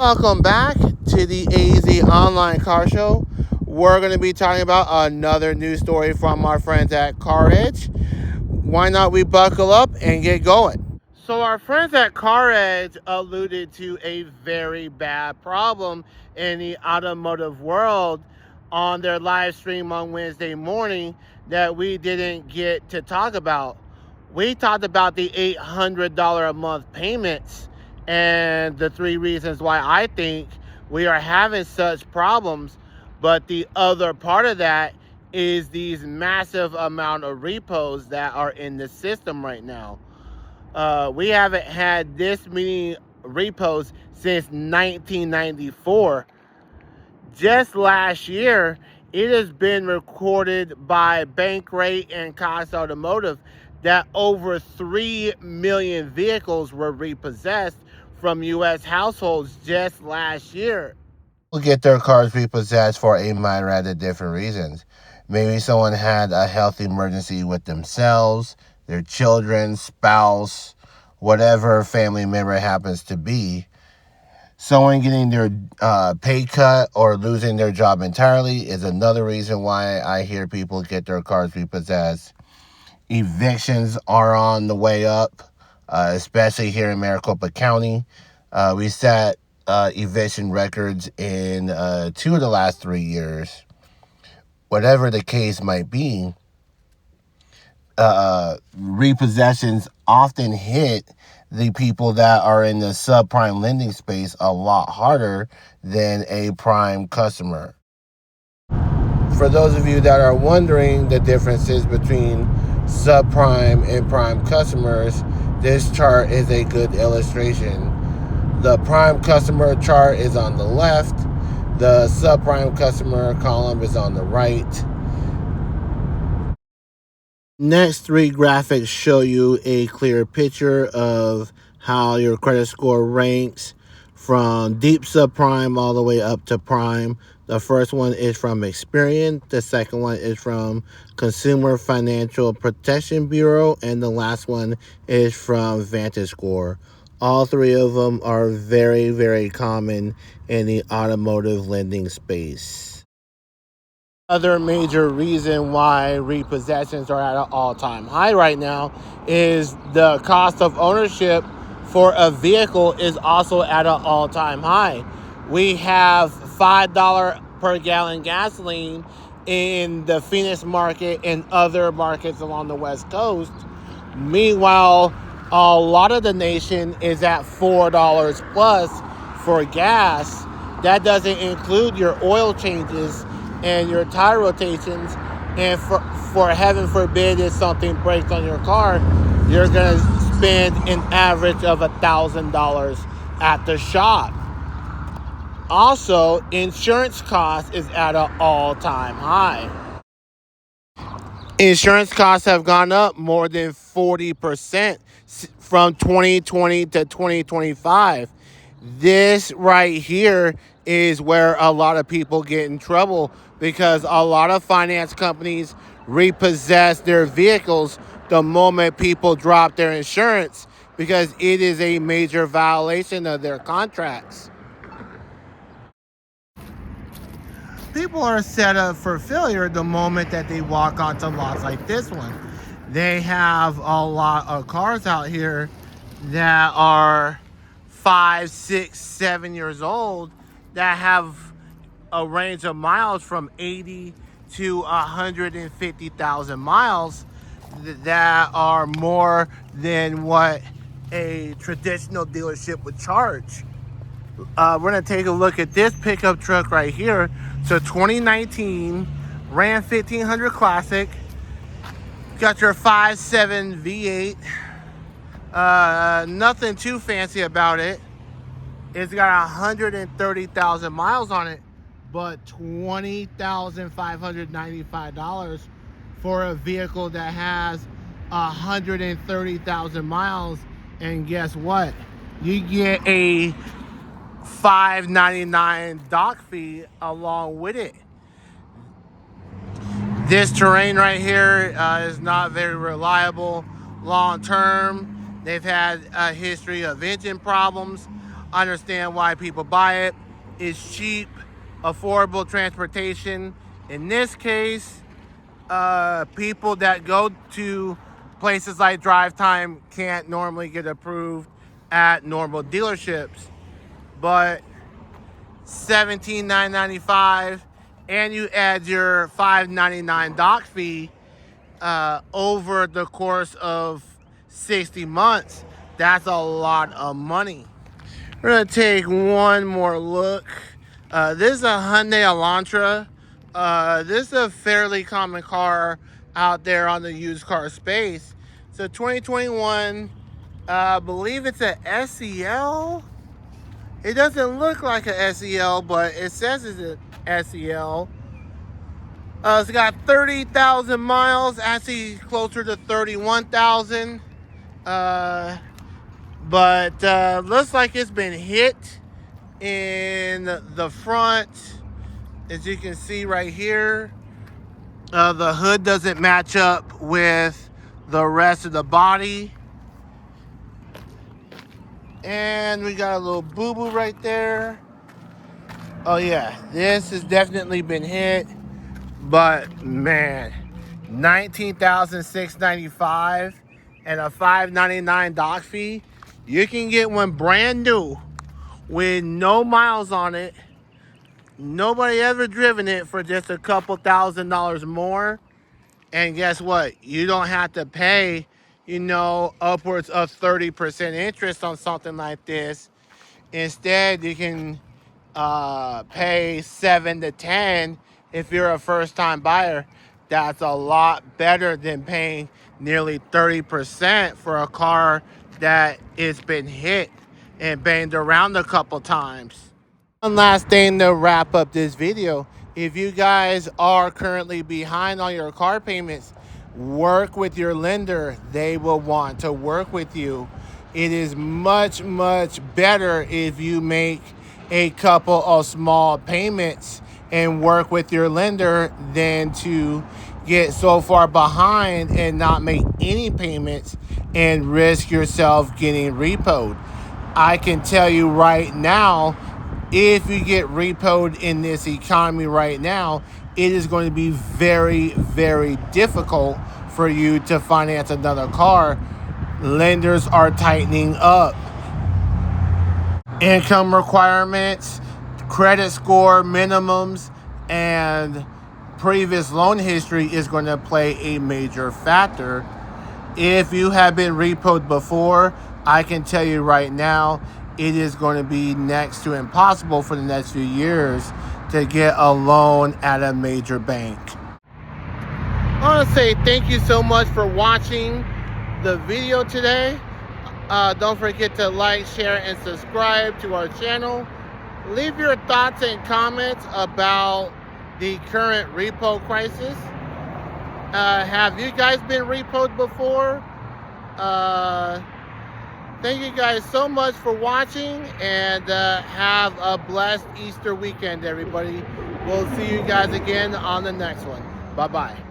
Welcome back to the AZ Online Car Show. We're going to be talking about another news story from our friends at Car Edge. Why not we buckle up and get going? So our friends at Car Edge alluded to a very bad problem in the automotive world on their live stream on Wednesday morning that we didn't get to talk about. We talked about the $800 a month payments and the three reasons why I think we are having such problems. But the other part of that is these massive amount of repos that are in the system right now. We haven't had this many repos since 1994. Just last year, it has been recorded by Bankrate and Cox Automotive that over 3 million vehicles were repossessed from U.S. households just last year. People get their cars repossessed for a myriad of different reasons. Maybe someone had a health emergency with themselves, their children, spouse, whatever family member it happens to be. Someone getting their pay cut or losing their job entirely is another reason why I hear people get their cars repossessed. Evictions are on the way up, especially here in Maricopa County. We set eviction records in 2 of the last 3 years. Whatever the case might be, repossessions often hit the people that are in the subprime lending space a lot harder than a prime customer. For those of you that are wondering the differences between subprime and prime customers, this chart is a good illustration. The prime customer chart is on the left. The subprime customer column is on the right. Next three graphics show you a clear picture of how your credit score ranks from deep subprime all the way up to prime. The first one is from Experian, the second one is from Consumer Financial Protection Bureau, and the last one is from VantageScore. All three of them are very, very common in the automotive lending space. Other major reason why repossessions are at an all-time high right now is the cost of ownership for a vehicle is also at an all-time high. We have $5 per gallon gasoline in the Phoenix market and other markets along the West Coast. Meanwhile, a lot of the nation is at $4 plus for gas. That doesn't include your oil changes and your tire rotations, and for heaven forbid if something breaks on your car, you're going to spend an average of $1,000 at the shop. Also, insurance cost is at an all-time high. Insurance costs have gone up more than 40% from 2020 to 2025. This right here is where a lot of people get in trouble because a lot of finance companies repossess their vehicles the moment people drop their insurance because it is a major violation of their contracts. People are set up for failure the moment that they walk onto lots like this one. They have a lot of cars out here that are 5, 6, 7 years old that have a range of miles from 80 to 150,000 miles that are more than what a traditional dealership would charge. We're going to take a look at this pickup truck right here. So 2019 Ram 1500 Classic. Got your 5.7 V8. Nothing too fancy about it. It's got 130,000 miles on it, but $20,595 for a vehicle that has 130,000 miles. And guess what? You get a $5.99 dock fee along with it. This terrain right here is not very reliable long term. They've had a history of engine problems. understand why people buy it. It's cheap, affordable transportation. In this case, people that go to places like Drive Time can't normally get approved at normal dealerships. But $17,995, and you add your $5.99 doc fee over the course of 60 months. That's a lot of money. We're gonna take one more look. This is a Hyundai Elantra. This is a fairly common car out there on the used car space. It's a 2021, I believe it's an SEL. It doesn't look like an SEL, but it says it's an SEL. It's got 30,000 miles, actually closer to 31,000. But looks like it's been hit in the front. As you can see right here, the hood doesn't match up with the rest of the body. And we got a little boo-boo right there. Oh yeah, this has definitely been hit. But man, $19,695 and a $5.99 doc fee. You can get one brand new with no miles on it. Nobody ever driven it for just a couple $1,000s more. And guess what? You don't have to pay, upwards of 30% interest on something like this. Instead, you can pay 7 to 10 if you're a first-time buyer. That's a lot better than paying nearly 30% for a car that it's been hit and banged around a couple times. One last thing to wrap up this video. If you guys are currently behind on your car payments, work with your lender. They will want to work with you. It is much, much better if you make a couple of small payments and work with your lender than to get so far behind and not make any payments and risk yourself getting repoed. I can tell you right now, if you get repoed in this economy right now, it is going to be very, very difficult for you to finance another car. Lenders are tightening up. Income requirements, credit score minimums, and previous loan history is going to play a major factor. If you have been repoed before, I can tell you right now, it is going to be next to impossible for the next few years to get a loan at a major bank. I want to say thank you so much for watching the video today. Don't forget to like, share, and subscribe to our channel. Leave your thoughts and comments about the current repo crisis. Have you guys been repoed before? Thank you guys so much for watching, and have a blessed Easter weekend, everybody. We'll see you guys again on the next one. Bye-bye.